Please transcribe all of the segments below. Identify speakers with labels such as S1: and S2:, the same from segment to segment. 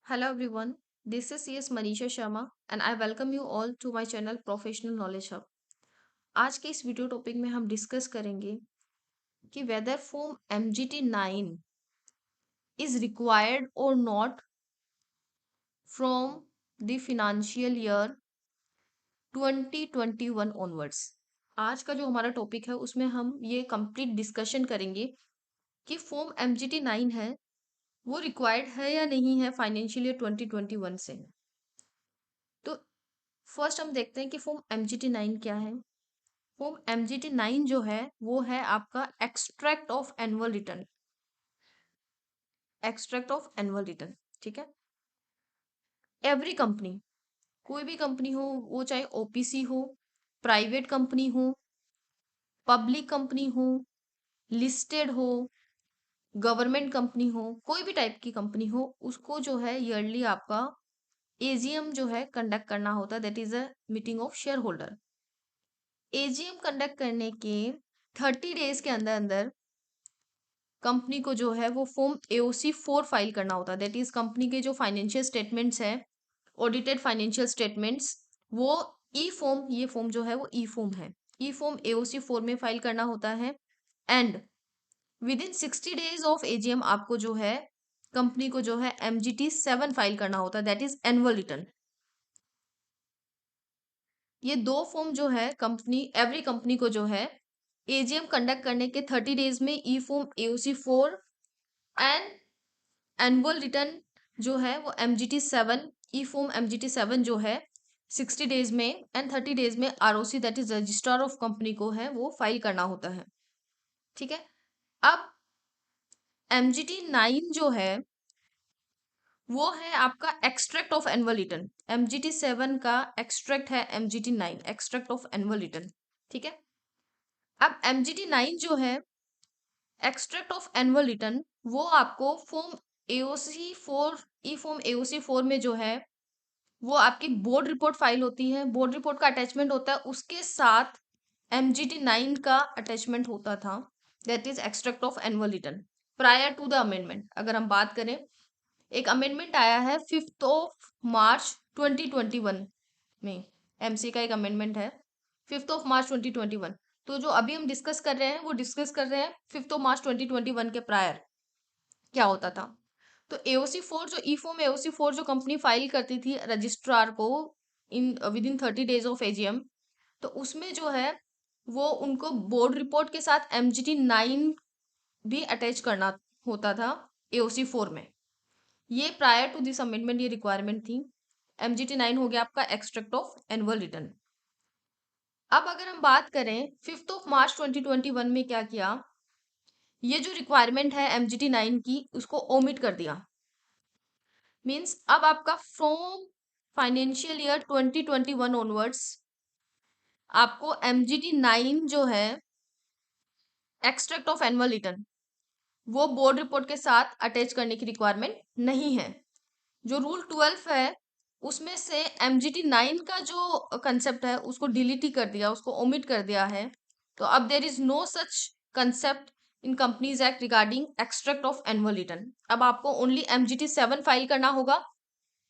S1: Hello everyone, this is CS Manisha Sharma and I welcome you all to my channel Professional Knowledge Hub. आज के इस video topic में हम discuss करेंगे कि whether form MGT9 is required or not from the financial year 2021 onwards. आज का जो हमारा टॉपिक है उसमें हम ये कंप्लीट डिस्कशन करेंगे कि फॉर्म MGT9 है वो रिक्वायर्ड है या नहीं है फाइनेंशियल ईयर 2021 से। तो फर्स्ट हम देखते हैं कि फॉर्म MGT9 क्या है। फॉर्म MGT9 जो है वो है आपका extract of annual return. Extract of annual return, ठीक है। एवरी कंपनी, कोई भी कंपनी हो, वो चाहे ओपीसी हो, प्राइवेट कंपनी हो, पब्लिक कंपनी हो, लिस्टेड हो, गवर्नमेंट कंपनी हो, कोई भी टाइप की कंपनी हो, उसको जो है ईयरली आपका एजीएम जो है कंडक्ट करना होता है, that is a meeting of share holder. AGM conduct करने के 30 डेज के अंदर अंदर कंपनी को जो है वो फॉर्म AOC 4 फाइल करना होता है। दैट इज कंपनी के जो फाइनेंशियल स्टेटमेंट्स है, ऑडिटेड फाइनेंशियल स्टेटमेंट्स, वो ई फॉर्म, ये फॉर्म जो है वो ई फॉर्म है, ई फॉर्म AOC 4 में फाइल करना होता है। And with in 60 days of AGM आपको जो है कंपनी को जो है MGT 7 फाइल करना होता है, दैट इज एनुअल रिटर्न। ये दो फॉर्म जो है कंपनी, एवरी कंपनी को जो है एजीएम कंडक्ट करने के 30 डेज में e form AOC 4 and annual return जो है वो MGT 7, ई फॉर्म MGT 7 जो है 60 डेज में एंड 30 डेज में ROC that is registrar of company को है वो फाइल करना होता है, ठीक है। अब MGT 9 जो है वो है आपका extract of annual return. MGT 7 का एक्सट्रैक्ट है MGT 9, extract of annual return, ठीक है। अब MGT 9 जो है एक्सट्रैक्ट ऑफ एनुअल रिटर्न, वो आपको फॉर्म AOC 4, ई फॉर्म AOC 4 में जो है वो आपकी बोर्ड रिपोर्ट फाइल होती है, बोर्ड रिपोर्ट का अटैचमेंट होता है, उसके साथ MGT 9 का अटैचमेंट होता था, that is extract of annual return prior to the amendment. अगर हम बात करें, एक अमेंडमेंट आया है 5 मार्च 2021 में, MC का एक अमेंडमेंट है 5 मार्च 2021। तो जो अभी हम डिस्कस कर रहे हैं वो डिस्कस कर रहे हैं 5 मार्च 2021 के प्रायर क्या होता था। तो AOC 4 जो ई फॉर्म AOC 4 जो कंपनी फाइल करती थी रजिस्ट्रार को in with in 30 days of AGM, तो उसमें जो है वो उनको बोर्ड रिपोर्ट के साथ MGT 9 भी अटैच करना होता था AOC 4 में। ये प्रायर टू दिस अमेंडमेंट ये रिक्वायरमेंट थी। MGT 9 हो गया आपका एक्सट्रैक्ट ऑफ एनुअल रिटर्न। अब अगर हम बात करें 5 मार्च 2021 में क्या किया, ये जो रिक्वायरमेंट है MGT 9 की उसको ओमिट कर दिया। मीन्स अब आपका फ्रॉम फाइनेंशियल ईयर 2021 ऑनवर्ड्स आपको MGT 9 जो है एक्सट्रैक्ट ऑफ एनुअल रिटर्न वो बोर्ड रिपोर्ट के साथ अटैच करने की रिक्वायरमेंट नहीं है। जो रूल 12 है उसमें से MGT 9 का जो कंसेप्ट है उसको डिलीट ही कर दिया, उसको ओमिट कर दिया है। तो अब there is no such concept in companies act regarding extract of annual return. अब आपको ओनली MGT 7 फाइल करना होगा।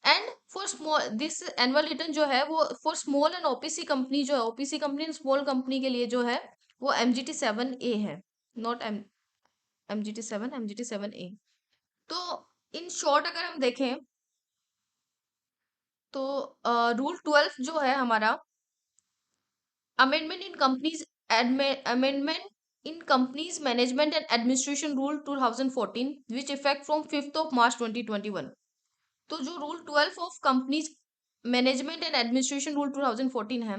S1: And for small this annual return जो है वो for small and OPC company, जो है OPC company and small company के लिए जो है वो MGT 7A है, नॉट MGT 7, MGT 7A। तो इन शॉर्ट अगर हम देखें तो रूल 12 जो है हमारा amendment in companies amendment in companies management and administration rule 2014 which effect from 5 March 2021। तो जो rule 12 of companies management and administration rule 2014 है,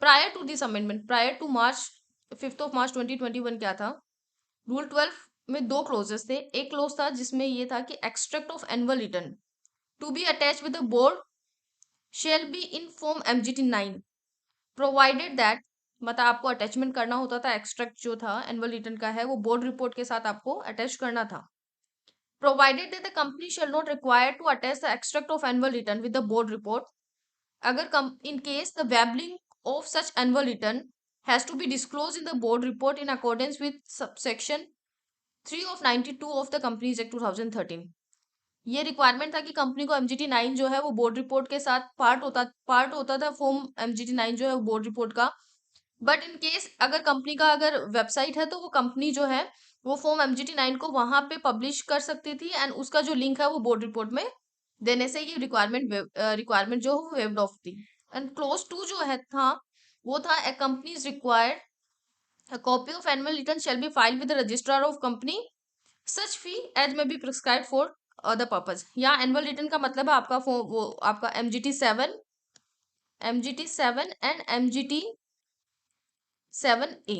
S1: prior to this amendment, prior to 5 March 2021 क्या था, रूल 12 में दो क्लोजेस थे। एक क्लोज था जिसमें ये था कि extract of annual return to be attach with the board shall be in form MGT 9 provided that, मतलब आपको अटैचमेंट करना होता था, एक्सट्रैक्ट जो था एनुअल रिटर्न का है वो बोर्ड रिपोर्ट के साथ आपको अटैच करना था। Provided that the company shall not require to attach the extract of annual return with the board report, अगर in case the weblink of such annual return has to be disclose in the board report in accordance with subsection 3 of 92 of the Companies Act 2013। ये requirement था कि company को MGT 9 जो है वो board report के साथ पार्ट होता था फॉर्म MGT 9 जो है वो बोर्ड रिपोर्ट का। बट इन केस अगर कंपनी का अगर वेबसाइट है तो वो कंपनी जो है वो फॉर्म MGT 9 को वहां पे पब्लिश कर सकती थी, एंड उसका जो लिंक है वो बोर्ड रिपोर्ट में देने से ये रिक्वायरमेंट जो वेव्ड ऑफ थी। एंड क्लोज 2 जो है था वो था, a company is required a copy of annual return shall be filed with the registrar of company, such fee as may be prescribed for other purpose। यहाँ annual return का मतलब है आपका वो आपका MGT 7 and MGT 7A।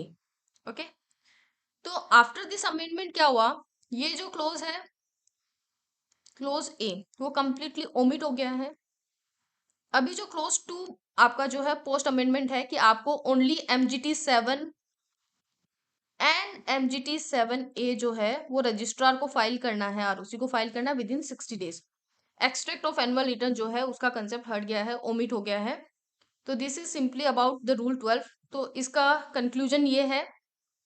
S1: Okay, तो after this amendment क्या हुआ, ये जो क्लोज है क्लोज ए वो कंप्लीटली ओमिट हो गया है। अभी जो क्लोज 2 आपका जो है पोस्ट अमेंडमेंट है कि आपको only MGT 7 and MGT 7A जो है वो रजिस्ट्रार को फाइल करना है, ROC को फाइल करना है with in 60 days. Extract of annual return जो है उसका कंसेप्ट हट गया है, ओमिट हो गया है। तो this is simply about the rule 12। तो इसका कंक्लूजन ये है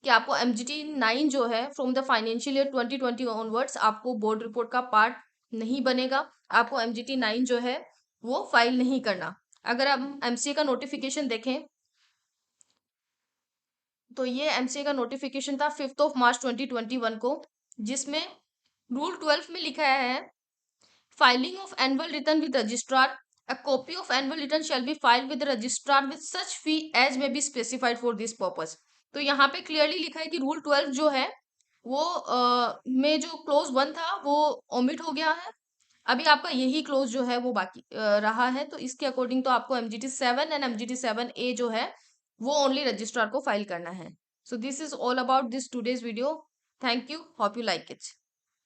S1: कि आपको MGT 9 जो है from the financial year 2020 onwards आपको बोर्ड रिपोर्ट का पार्ट नहीं बनेगा। आपको MGT 9 जो है वो फाइल नहीं करना। अगर हम MCA का नोटिफिकेशन देखें तो ये MCA का नोटिफिकेशन था 5 मार्च 2021 को, जिसमें रूल 12 में लिखा है filing of annual return with registrar, a copy of annual return shall be filed with registrar with such fee as may be specified for this purpose. तो यहाँ पे क्लियरली लिखा है कि रूल 12 जो है वो में जो क्लोज 1 था वो ओमिट हो गया है। अभी आपका यही क्लोज जो है वो बाकी रहा है। तो इसके अकॉर्डिंग तो आपको MGT 7 एंड MGT 7A जो है वो ओनली रजिस्ट्रार को फाइल करना है। So this is all about this today's video. Thank you, hope you like it.